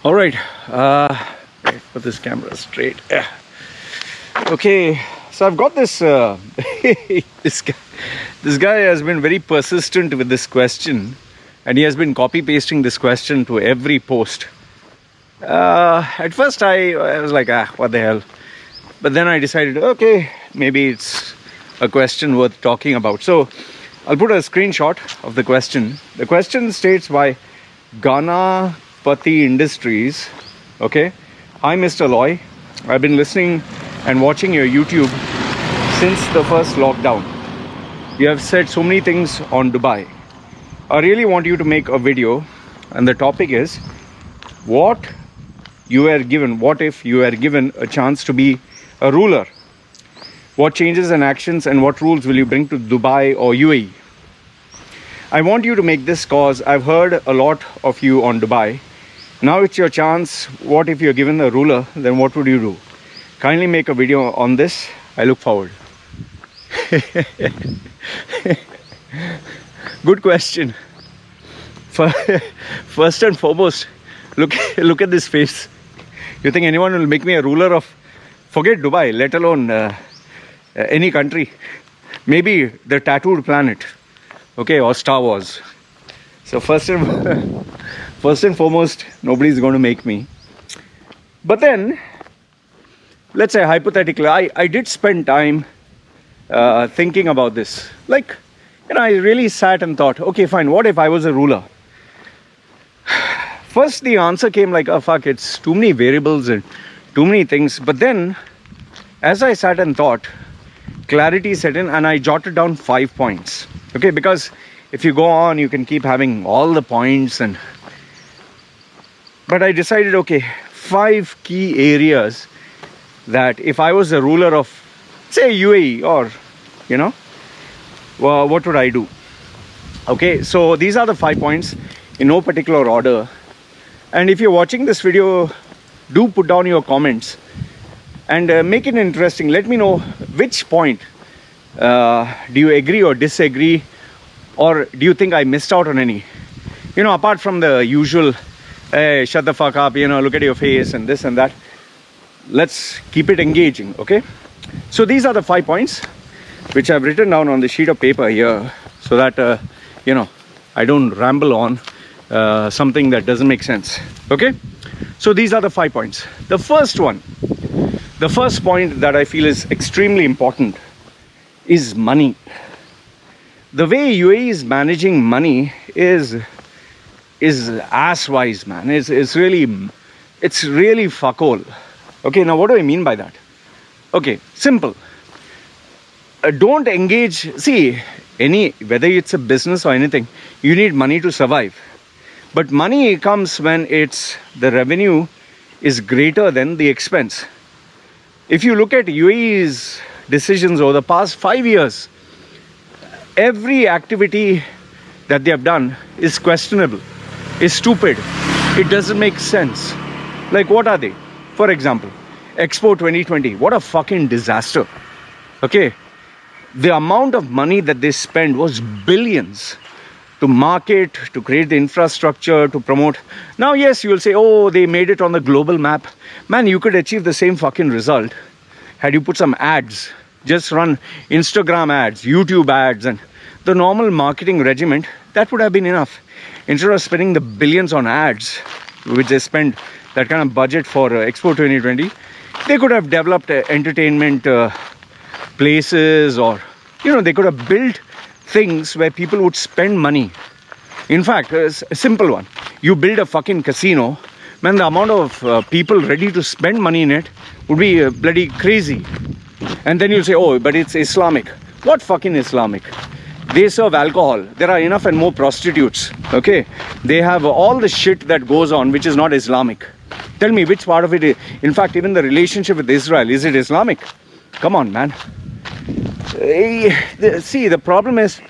All right, put this camera straight. Yeah. Okay, so I've got this. This guy has been very persistent with this question, and he has been copy pasting this question to every post. At first, I was like, what the hell? But then I decided, okay, maybe it's a question worth talking about. So I'll put a screenshot of the question. The question states by Ganapati Industries. Okay, hi Mr. Loy, I've been listening and watching your YouTube since the first lockdown. You have said so many things on Dubai. I really want you to make a video, and the topic is what if you were given a chance to be a ruler? What changes and actions and what rules will you bring to Dubai or UAE? I want you to make this cause I've heard a lot of you on Dubai. Now it's your chance. What if you're given a ruler? Then what would you do? Kindly make a video on this. I look forward. Good question. First and foremost, look at this face. You think anyone will make me a ruler of, forget Dubai, let alone any country? Maybe the tattooed planet, okay, or Star Wars. So first and foremost, nobody's going to make me. But then, let's say hypothetically, I did spend time thinking about this. Like, I really sat and thought, okay, fine, what if I was a ruler? First, the answer came like, oh, fuck, it's too many variables and too many things. But then, as I sat and thought, clarity set in, and I jotted down 5 points. Okay, because if you go on, you can keep having all the points. But I decided, okay, 5 key areas that if I was a ruler of, say, UAE or, well, what would I do? Okay, so these are the 5 points in no particular order. And if you're watching this video, do put down your comments and make it interesting. Let me know which point do you agree or disagree, or do you think I missed out on any? Apart from the usual, hey, shut the fuck up, look at your face and this and that. Let's keep it engaging, okay? So these are the 5 points which I've written down on the sheet of paper here, so that, I don't ramble on something that doesn't make sense, okay? So these are the 5 points. The first point that I feel is extremely important is money. The way UAE is managing money is ass-wise, man. It's really fuck all. Okay, now what do I mean by that? Okay, simple. Don't engage. See, whether it's a business or anything, you need money to survive. But money comes when the revenue is greater than the expense. If you look at UAE's decisions over the past 5 years, every activity that they have done is questionable, is stupid. It doesn't make sense. Like, what are they? For example, Expo 2020. What a fucking disaster. Okay. The amount of money that they spent was billions to market, to create the infrastructure, to promote. Now, yes, you will say, oh, they made it on the global map. Man, you could achieve the same fucking result had you put some ads. Just run Instagram ads, YouTube ads, and the normal marketing regiment. That would have been enough. Instead of spending the billions on ads, which they spent that kind of budget for Expo 2020, they could have developed entertainment places, or they could have built things where people would spend money. In fact, a simple one, you build a fucking casino, man, the amount of people ready to spend money in it would be bloody crazy. And then you'll say, oh, but it's Islamic. What fucking Islamic? They serve alcohol. There are enough and more prostitutes. Okay, they have all the shit that goes on which is not Islamic. Tell me which part of it is. In fact, even the relationship with Israel, is it Islamic? Come on, man. See, the problem is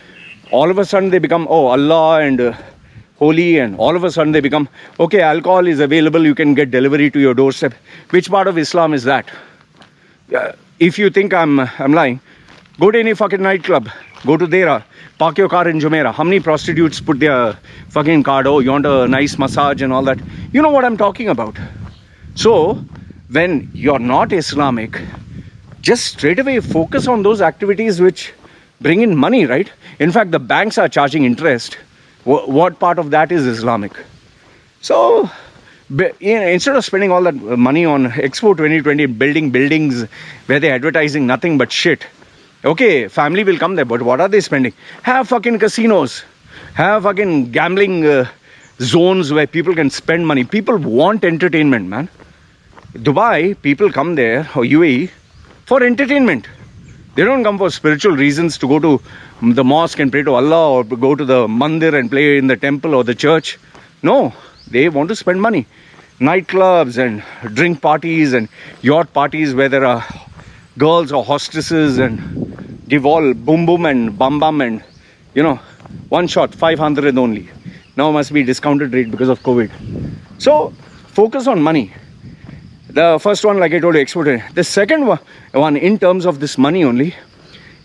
all of a sudden they become, oh, Allah and holy, and all of a sudden they become, okay, alcohol is available, you can get delivery to your doorstep. Which part of Islam is that? If you think I'm lying, go to any fucking nightclub, go to Dera, park your car in Jumeirah. How many prostitutes put their fucking card, oh, you want a nice massage and all that? You know what I'm talking about. So, when you're not Islamic, just straight away focus on those activities which bring in money, right? In fact, the banks are charging interest. What part of that is Islamic? So, instead of spending all that money on Expo 2020, building buildings where they're advertising nothing but shit. Okay, family will come there, but what are they spending? Have fucking casinos. Have fucking gambling zones where people can spend money. People want entertainment, man. Dubai, people come there, or UAE, for entertainment. They don't come for spiritual reasons to go to the mosque and pray to Allah, or go to the mandir and play in the temple or the church. No, they want to spend money. Nightclubs and drink parties and yacht parties where there are girls or hostesses and give all boom boom and bam bam and, you know, one shot, 500 only. Now must be discounted rate because of COVID. So, focus on money. The first one, like I told you, exported. The second one, in terms of this money only,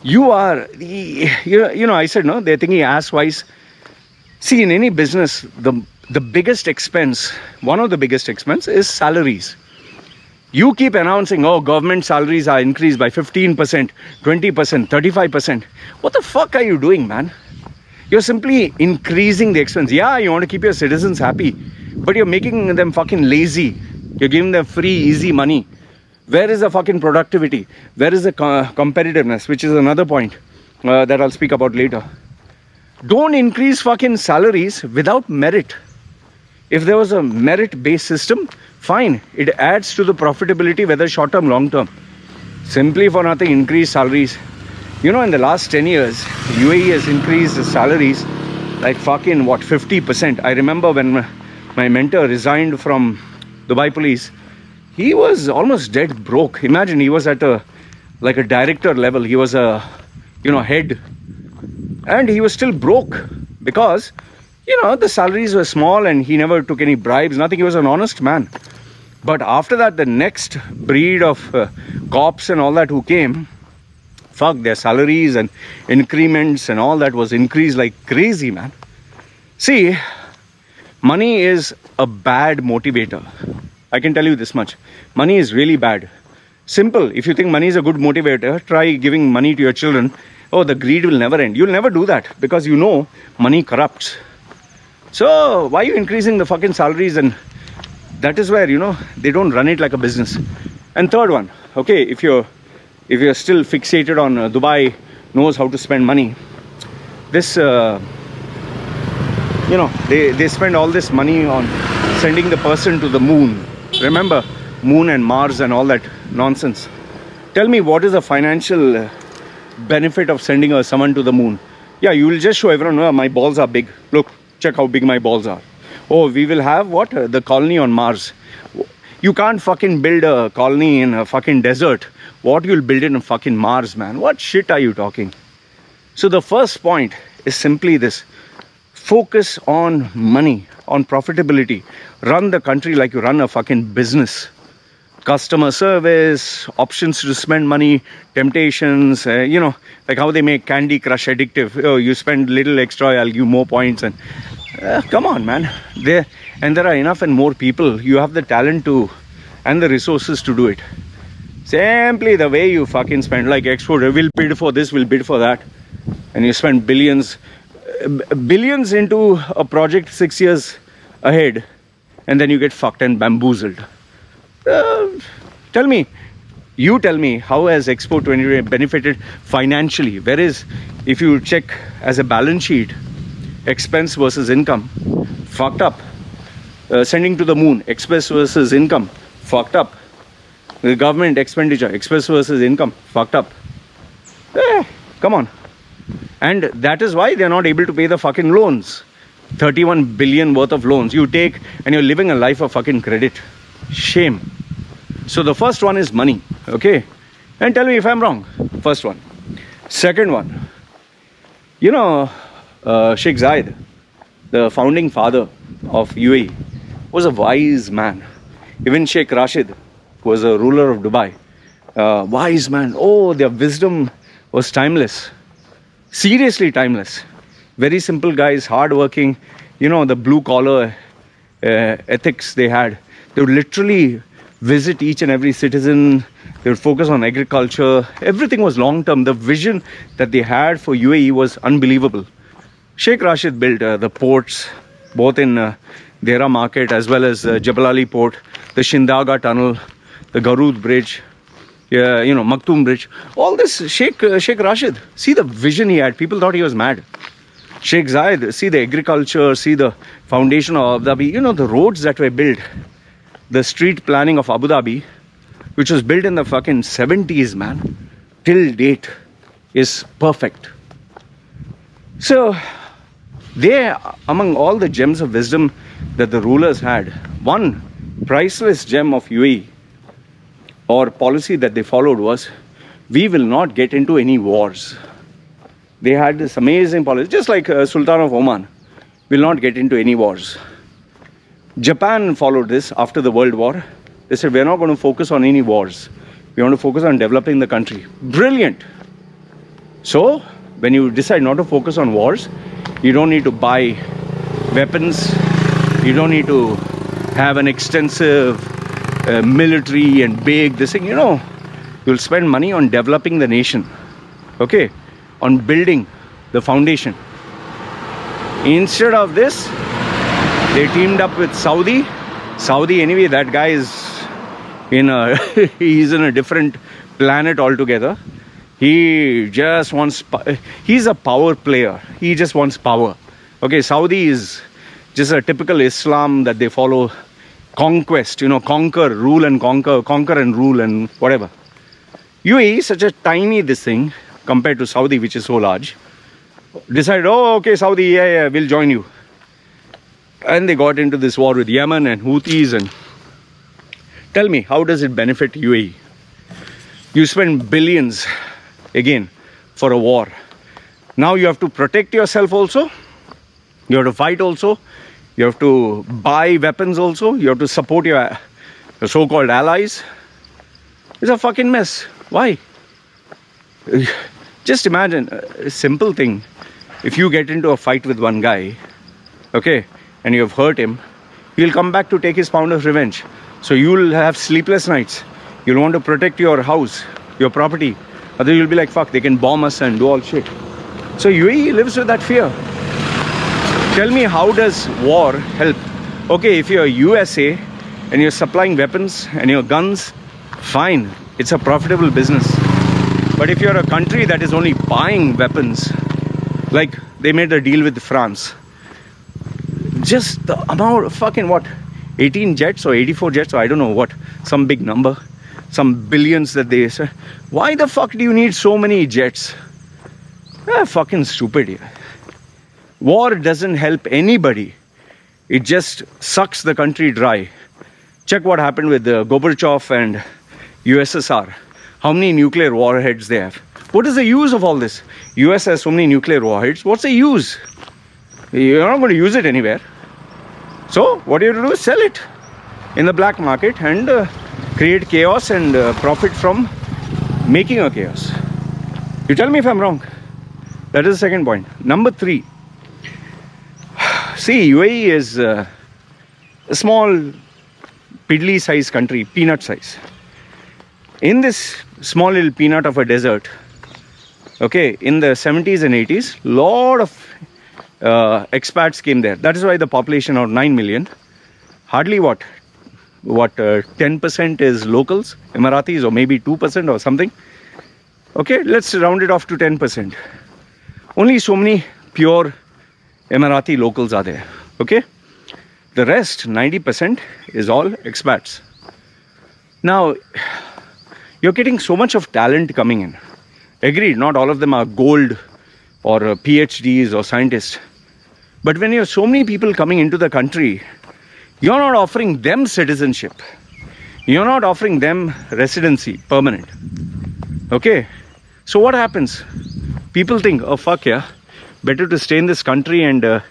you are, you know, I said, no, they're thinking ass-wise. See, in any business, the biggest expense, one of the biggest expense is salaries. You keep announcing, oh, government salaries are increased by 15%, 20%, 35%. What the fuck are you doing, man? You're simply increasing the expense. Yeah, you want to keep your citizens happy, but you're making them fucking lazy. You're giving them free, easy money. Where is the fucking productivity? Where is the competitiveness? Which is another point that I'll speak about later. Don't increase fucking salaries without merit. If there was a merit-based system, fine. It adds to the profitability, whether short-term, long-term. Simply for nothing, increase salaries. You know, in the last 10 years, UAE has increased the salaries like fucking, what, 50%. I remember when my mentor resigned from Dubai Police, he was almost dead broke. Imagine, he was at a director level. He was a, you know, head. And he was still broke because, you know, the salaries were small and he never took any bribes, nothing. He was an honest man. But after that, the next breed of cops and all that who came, fuck, their salaries and increments and all that was increased like crazy, man. See, money is a bad motivator. I can tell you this much. Money is really bad. Simple. If you think money is a good motivator, try giving money to your children. Oh, the greed will never end. You'll never do that because you know money corrupts. So why are you increasing the fucking salaries? And that is where, you know, they don't run it like a business. And third one, okay, if you're still fixated on Dubai knows how to spend money, this you know, they spend all this money on sending the person to the moon. Remember, moon and Mars and all that nonsense. Tell me, what is the financial benefit of sending someone to the moon? Yeah, you will just show everyone, oh, my balls are big. Look, check how big my balls are. Oh, we will have what? The colony on Mars. You can't fucking build a colony in a fucking desert. What you'll build in a fucking Mars, man? What shit are you talking? So the first point is simply this. Focus on money, on profitability. Run the country like you run a fucking business. Customer service, options to spend money, temptations, you know, like how they make Candy Crush addictive. Oh, you spend little extra, I'll give you more points. And come on, man. There are enough and more people. You have the talent to and the resources to do it. Simply the way you fucking spend, like Expo, we'll bid for this, we'll bid for that. And you spend billions into a project 6 years ahead, and then you get fucked and bamboozled. Tell me how has Expo 2020 benefited financially? Whereas if you check as a balance sheet, expense versus income, fucked up. Sending to the moon, expense versus income, fucked up. The government expenditure, expense versus income, fucked up. Come on. And that is why they're not able to pay the fucking loans. 31 billion worth of loans you take, and you're living a life of fucking credit. Shame. So the first one is money, okay? And tell me if I'm wrong. First one. Second one, you know, Sheikh Zayed, the founding father of UAE, was a wise man. Even Sheikh Rashid was a ruler of Dubai. Wise man. Oh, their wisdom was timeless. Seriously timeless. Very simple guys, hardworking. You know, the blue collar ethics they had. They would literally visit each and every citizen. They would focus on agriculture. Everything was long term. The vision that they had for UAE was unbelievable. Sheikh Rashid built the ports, both in Dera Market as well as Jebel Ali Port, the Shindaga Tunnel, the Garud Bridge, Maktoum Bridge. All this, Sheikh Rashid. See the vision he had. People thought he was mad. Sheikh Zayed, see the agriculture, see the foundation of Abu Dhabi. You know, the roads that were built, the street planning of Abu Dhabi, which was built in the fucking 70s, man, till date, is perfect. So, they, among all the gems of wisdom that the rulers had, one priceless gem of UAE or policy that they followed was, we will not get into any wars. They had this amazing policy, just like Sultan of Oman, will not get into any wars. Japan followed this after the World War. They said, we're not going to focus on any wars. We want to focus on developing the country. Brilliant. So, when you decide not to focus on wars, you don't need to buy weapons. You don't need to have an extensive military and big this thing. You know, you'll spend money on developing the nation. Okay? On building the foundation. Instead of this, they teamed up with Saudi. Saudi, anyway, that guy is he's in a different planet altogether. He just wants, he's a power player. He just wants power. Okay, Saudi is just a typical Islam that they follow. Conquest, conquer, rule and conquer and rule and whatever. UAE is such a tiny this thing compared to Saudi, which is so large. Decided, oh, okay, Saudi, yeah, we'll join you. And they got into this war with Yemen and Houthis. And tell me, how does it benefit UAE? You spend billions, again, for a war. Now you have to protect yourself also. You have to fight also. You have to buy weapons also. You have to support your so-called allies. It's a fucking mess. Why? Just imagine a simple thing. If you get into a fight with one guy, okay, and you have hurt him, he'll come back to take his pound of revenge. So you'll have sleepless nights. You'll want to protect your house, your property. Otherwise you'll be like, fuck, they can bomb us and do all shit. So UAE lives with that fear. Tell me, how does war help? Okay, if you're USA and you're supplying weapons and your guns, fine. It's a profitable business. But if you're a country that is only buying weapons, like they made a deal with France, just the amount of fucking what, 18 jets or 84 jets or I don't know what, some big number, some billions that they say. Why the fuck do you need so many jets? Fucking stupid. War doesn't help anybody. It just sucks the country dry. Check what happened with Gorbachev and USSR. How many nuclear warheads they have. What is the use of all this? US has so many nuclear warheads. What's the use? You're not going to use it anywhere. So what you do is sell it in the black market and create chaos and profit from making a chaos. You tell me if I'm wrong. That is the second point. Number 3. See, UAE is a small, piddly size country, peanut size. In this small little peanut of a desert, okay, in the 70s and 80s, lot of expats came there. That is why the population of 9 million, hardly 10% is locals, Emiratis, or maybe 2% or something. Okay, let's round it off to 10%. Only so many pure Emirati locals are there. Okay, the rest, 90%, is all expats. Now, you're getting so much of talent coming in. Agreed, not all of them are gold or PhDs or scientists. But when you have so many people coming into the country, you're not offering them citizenship. You're not offering them residency, permanent. Okay? So what happens? People think, oh fuck yeah, better to stay in this country and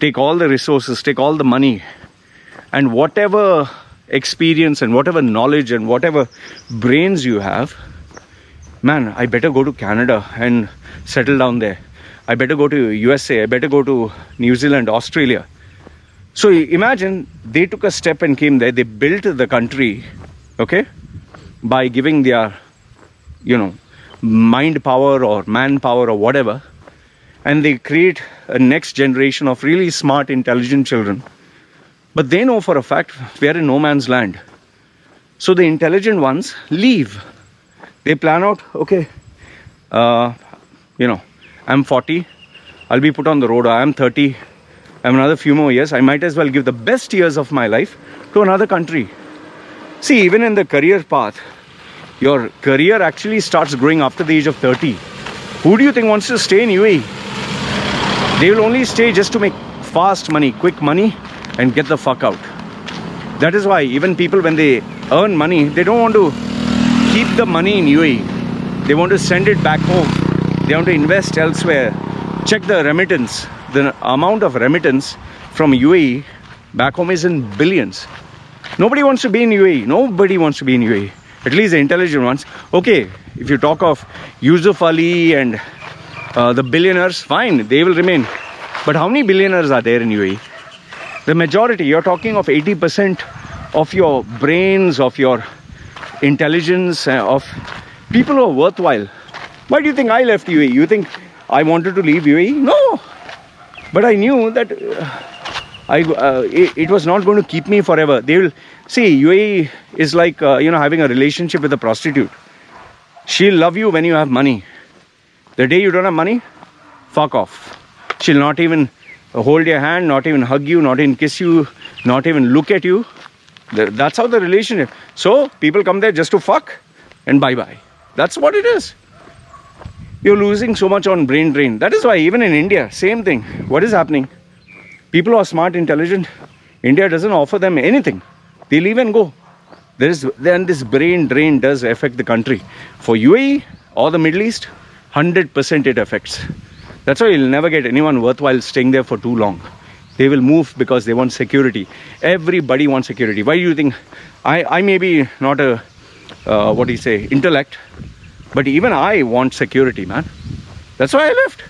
take all the resources, take all the money, and whatever experience and whatever knowledge and whatever brains you have, man, I better go to Canada and settle down there. I better go to USA. I better go to New Zealand, Australia. So imagine they took a step and came there. They built the country, okay, by giving their, mind power or manpower or whatever. And they create a next generation of really smart, intelligent children. But they know for a fact we are in no man's land. So the intelligent ones leave. They plan out, okay, I'm 40, I'll be put on the road. I'm 30, I'm another few more years. I might as well give the best years of my life to another country. See, even in the career path, your career actually starts growing after the age of 30. Who do you think wants to stay in UAE? They will only stay just to make fast money, quick money, and get the fuck out. That is why even people, when they earn money, they don't want to keep the money in UAE. They want to send it back home. They want to invest elsewhere. Check the remittance. The amount of remittance from UAE back home is in billions. Nobody wants to be in UAE. Nobody wants to be in UAE. At least the intelligent ones. Okay, if you talk of Yusuf Ali and the billionaires, fine, they will remain. But how many billionaires are there in UAE? The majority, you're talking of 80% of your brains, of your intelligence, of people who are worthwhile. Why do you think I left UAE? You think I wanted to leave UAE? No. But I knew that it was not going to keep me forever. They will see, UAE is like having a relationship with a prostitute. She'll love you when you have money. The day you don't have money, fuck off. She'll not even hold your hand, not even hug you, not even kiss you, not even look at you. That's how the relationship. So people come there just to fuck and bye-bye. That's what it is. You're losing so much on brain drain. That is why even in India, same thing. What is happening? People who are smart, intelligent, India doesn't offer them anything. They leave and go. Then this brain drain does affect the country. For UAE or the Middle East, 100% it affects. That's why you'll never get anyone worthwhile staying there for too long. They will move because they want security. Everybody wants security. Why do you think? I may be not a, intellect, but even I want security, man. That's why I left.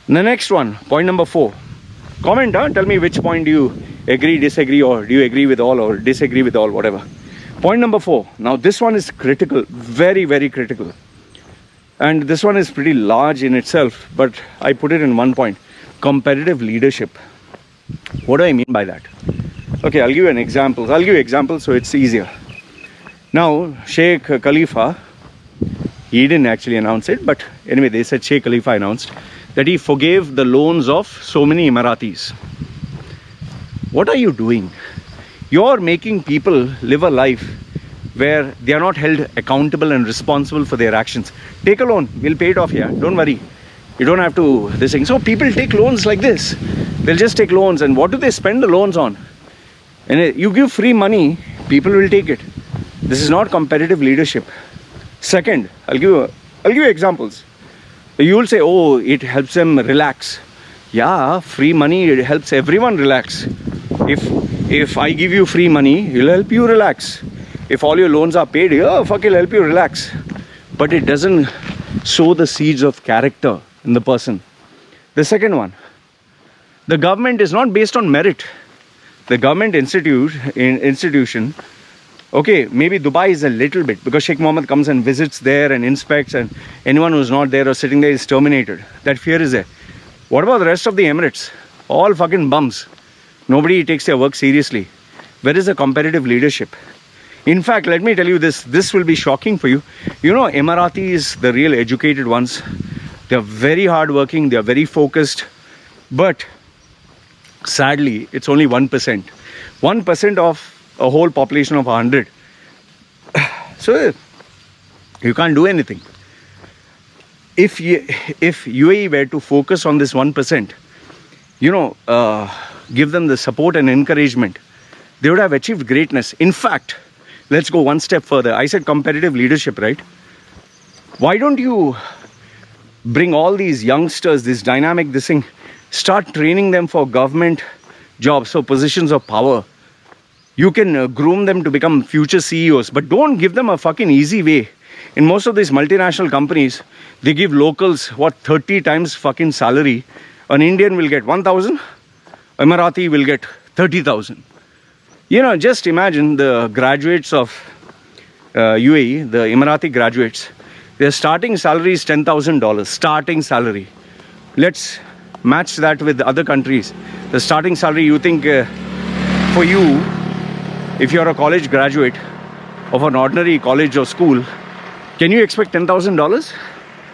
The next one, point number 4. Comment, tell me which point do you agree, disagree, or do you agree with all or disagree with all, whatever. Point number 4. Now this one is critical, very, very critical. And this one is pretty large in itself, but I put it in one point. Competitive leadership. What do I mean by that? Okay, I'll give you an example. I'll give you examples so it's easier. Now, Sheikh Khalifa, he didn't actually announce it, but anyway, they said Sheikh Khalifa announced that he forgave the loans of so many Emiratis. What are you doing? You're making people live a life where they are not held accountable and responsible for their actions. Take a loan, we'll pay it off here, don't worry. You don't have to this thing. So people take loans like this. They'll just take loans, and what do they spend the loans on? And you give free money, people will take it. This is not competitive leadership. Second, I'll give you examples. You will say, oh, it helps them relax. Yeah, free money, it helps everyone relax. If I give you free money, it'll help you relax. If all your loans are paid, it'll help you relax. But it doesn't sow the seeds of character in the person. The second one, the government is not based on merit. The government institution, okay, maybe Dubai is a little bit, because Sheikh Mohammed comes and visits there and inspects, and anyone who's not there or sitting there is terminated. That fear is there. What about the rest of the Emirates? All fucking bums. Nobody takes their work seriously. Where is the competitive leadership? In fact, let me tell you this will be shocking for you. You know, Emiratis, the real educated ones, they're very hardworking, they're very focused, but sadly, it's only 1%. 1% of a whole population of 100. So, you can't do anything. If UAE were to focus on this 1%, give them the support and encouragement, they would have achieved greatness. In fact, let's go one step further. I said competitive leadership, right? Why don't you bring all these youngsters, this dynamic, this thing, Start training them for government jobs, so positions of power. You can groom them to become future CEOs, but don't give them a fucking easy way. In most of these multinational companies, they give locals, what, 30 times fucking salary. An Indian will get 1,000, Emirati will get 30,000. You know, just imagine the graduates of UAE, the Emirati graduates, their starting salary is $10,000, starting salary. Let's match that with other countries. The starting salary, you think for you, if you're a college graduate of an ordinary college or school, can you expect $10,000?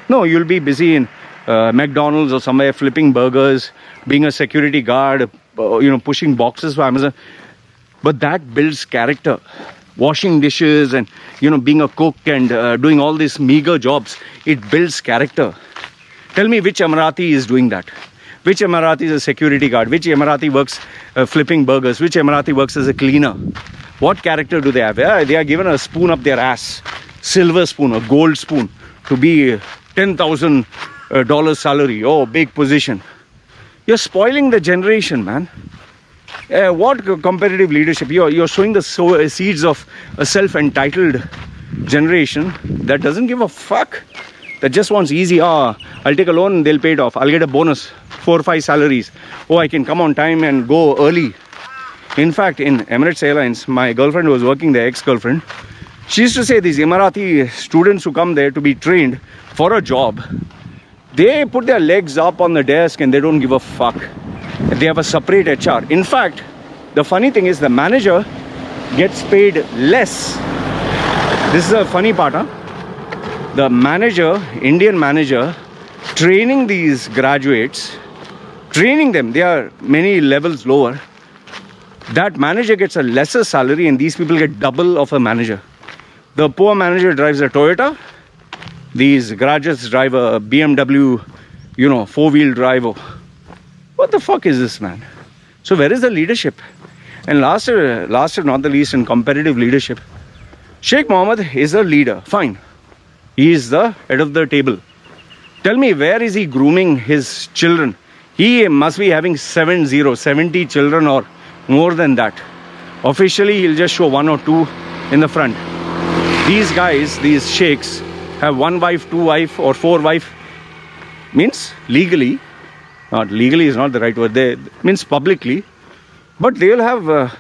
No, you'll be busy in McDonald's or somewhere flipping burgers, being a security guard, pushing boxes for Amazon. But that builds character. Washing dishes and, being a cook and doing all these meager jobs, it builds character. Tell me which Emirati is doing that. Which Emirati is a security guard? Which Emirati works flipping burgers? Which Emirati works as a cleaner? What character do they have? Yeah, they are given a spoon up their ass. Silver spoon, a gold spoon, to be $10,000 salary. Oh, big position. You're spoiling the generation, man. What competitive leadership? You're sowing the seeds of a self-entitled generation that doesn't give a fuck. That just wants easy. I'll take a loan, they'll pay it off. I'll get a bonus, 4 or 5 salaries. Oh, I can come on time and go early. In fact, in Emirates Airlines, my girlfriend was working there, ex-girlfriend. She used to say these Emirati students who come there to be trained for a job, they put their legs up on the desk and they don't give a fuck. They have a separate HR. In fact, the funny thing is the manager gets paid less. This is a funny part, huh? The manager, Indian manager, training these graduates, training them, they are many levels lower. That manager gets a lesser salary and these people get double of a manager. The poor manager drives a Toyota. These graduates drive a BMW, 4-wheel drive. What the fuck is this, man? So where is the leadership? And last not the least, in competitive leadership, Sheikh Mohammed is a leader. Fine. He is the head of the table. Tell me, where is he grooming his children? He must be having 70 children or more than that. Officially, he'll just show 1 or 2 in the front. These guys, these sheikhs, have 1 wife, 2 wife or 4 wife. Means legally. Not legally is not the right word. They means publicly. But they'll have,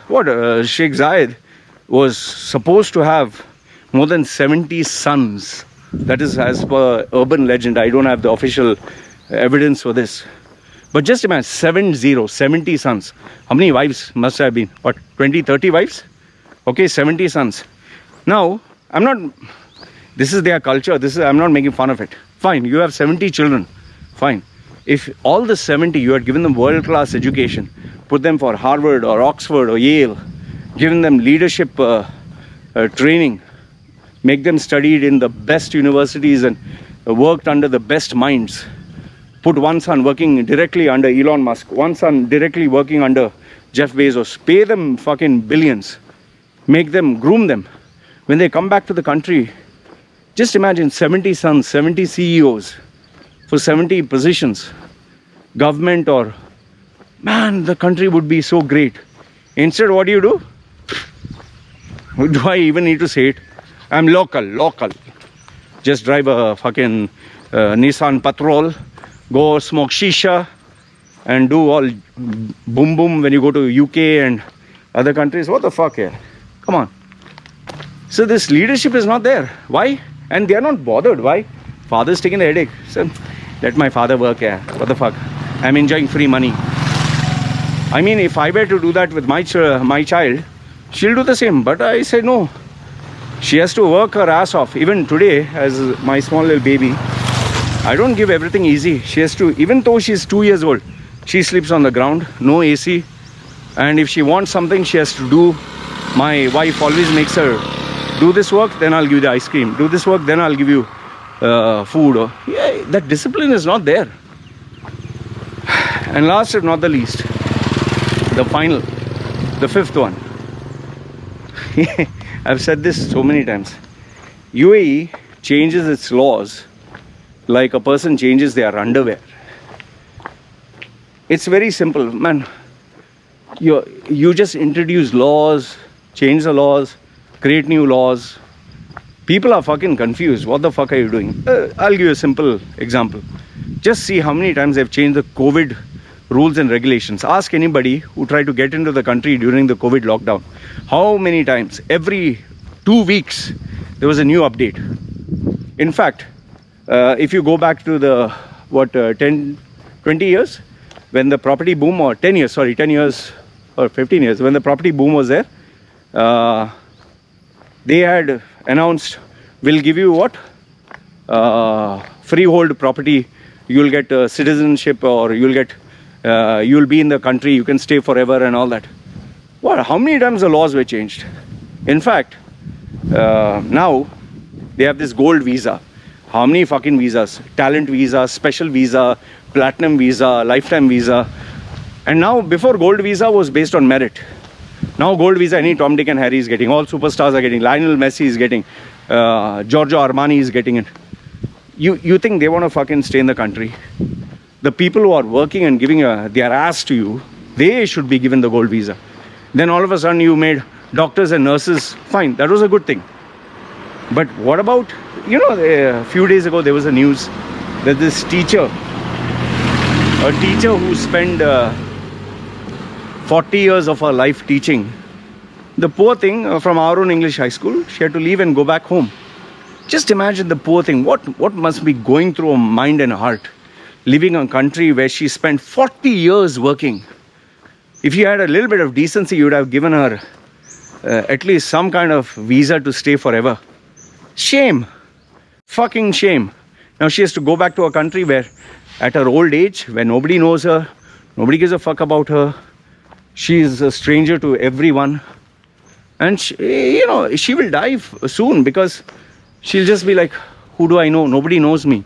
Sheikh Zayed was supposed to have more than 70 sons. That is as per urban legend. I don't have the official evidence for this. But just imagine, 70 sons. How many wives must have been? What, 20, 30 wives? Okay, 70 sons. Now, this is their culture. I'm not making fun of it. Fine, you have 70 children. Fine. If all the 70, you had given them world-class education, put them for Harvard or Oxford or Yale, given them leadership training, make them studied in the best universities and worked under the best minds, put one son working directly under Elon Musk, one son directly working under Jeff Bezos, pay them fucking billions, make them, groom them. When they come back to the country, just imagine 70 sons, 70 CEOs for 70 positions, government or, man, the country would be so great. Instead, what do? Do I even need to say it? I'm local. Just drive a fucking Nissan Patrol, go smoke shisha and do all boom boom when you go to UK and other countries. What the fuck here? Come on. So this leadership is not there. Why? And they are not bothered. Why? Father's taking the headache. So let my father work here. What the fuck? I'm enjoying free money. I mean, if I were to do that with my child, she'll do the same. But I said no. She has to work her ass off. Even today, as my small little baby, I don't give everything easy. She has to, even though she's 2 years old, she sleeps on the ground, no AC. And if she wants something, she has to do. My wife always makes her do this work, then I'll give you the ice cream. Do this work, then I'll give you food. Yeah, that discipline is not there. And last but not the least, the fifth one. I've said this so many times. UAE changes its laws like a person changes their underwear. It's very simple, man. You just introduce laws, change the laws, create new laws. People are fucking confused. What the fuck are you doing? I'll give you a simple example. Just see how many times they've changed the COVID rules and regulations. Ask anybody who tried to get into the country during the COVID lockdown. How many times? Every 2 weeks, there was a new update. In fact, if you go back to the, 10, 20 years, when the property boom, or 10 years, sorry, 10 years or 15 years, when the property boom was there, they had announced, we'll give you what? Freehold property, you'll get citizenship, or you'll be in the country, you can stay forever and all that. What? How many times the laws were changed? In fact, now they have this gold visa. How many fucking visas? Talent visa, special visa, platinum visa, lifetime visa. And now, before, gold visa was based on merit. Now gold visa, any Tom, Dick and Harry is getting. All superstars are getting. Lionel Messi is getting. Giorgio Armani is getting it. You think they want to fucking stay in the country? The people who are working and giving their ass to you, they should be given the gold visa. Then all of a sudden you made doctors and nurses. Fine, that was a good thing. But what about, a few days ago there was a news that this teacher who spent 40 years of her life teaching, the poor thing, from our own English high school, she had to leave and go back home. Just imagine the poor thing. What must be going through her mind and heart, living in a country where she spent 40 years working. If you had a little bit of decency, you would have given her at least some kind of visa to stay forever. Shame. Fucking shame. Now she has to go back to a country where, at her old age, where nobody knows her, nobody gives a fuck about her, she is a stranger to everyone. And she will die soon, because she'll just be like, who do I know? Nobody knows me.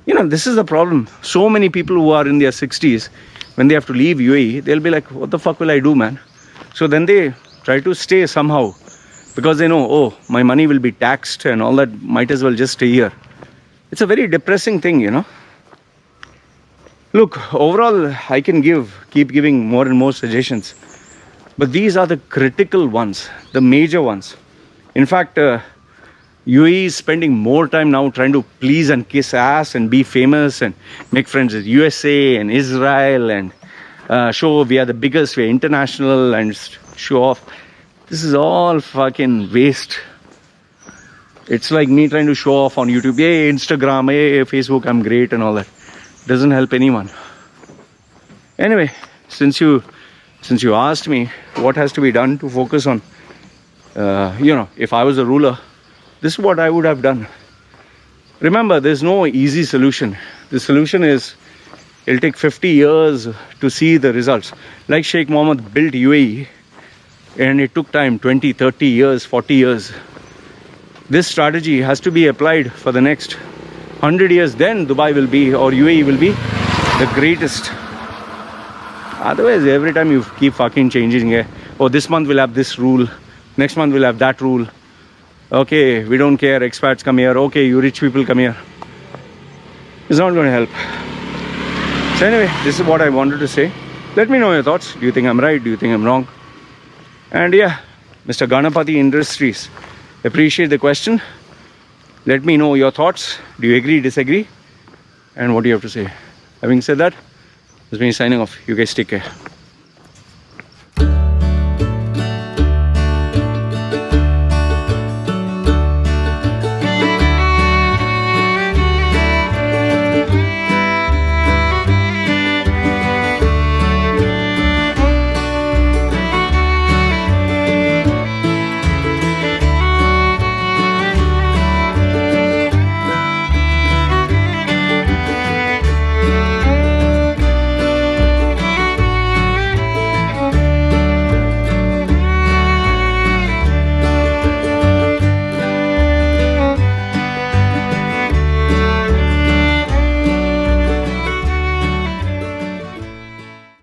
This is the problem. So many people who are in their 60s, when they have to leave UAE, they'll be like, what the fuck will I do, man? So then they try to stay somehow, because they know, oh, my money will be taxed and all that, might as well just stay here. It's a very depressing thing, Look, overall, I can keep giving more and more suggestions. But these are the critical ones, the major ones. In fact, UAE is spending more time now trying to please and kiss ass and be famous and make friends with USA and Israel and show we are the biggest, we're international, and show off. This is all fucking waste. It's like me trying to show off on YouTube. Hey, Instagram, hey, Facebook, I'm great and all that. Doesn't help anyone. Anyway, since you asked me what has to be done to focus on, if I was a ruler, this is what I would have done. Remember, there's no easy solution. The solution is, it'll take 50 years to see the results. Like Sheikh Mohammed built UAE, and it took time, 20, 30 years, 40 years. This strategy has to be applied for the next 100 years. Then Dubai will be, or UAE will be, the greatest. Otherwise, every time you keep fucking changing, oh, this month we'll have this rule, next month we'll have that rule. Okay, we don't care, expats come here. Okay, you rich people come here. It's not going to help. So anyway, this is what I wanted to say. Let me know your thoughts. Do you think I'm right? Do you think I'm wrong? And yeah, Mr. Ganapati Industries, appreciate the question. Let me know your thoughts. Do you agree, disagree? And what do you have to say? Having said that, this is me signing off. You guys take care.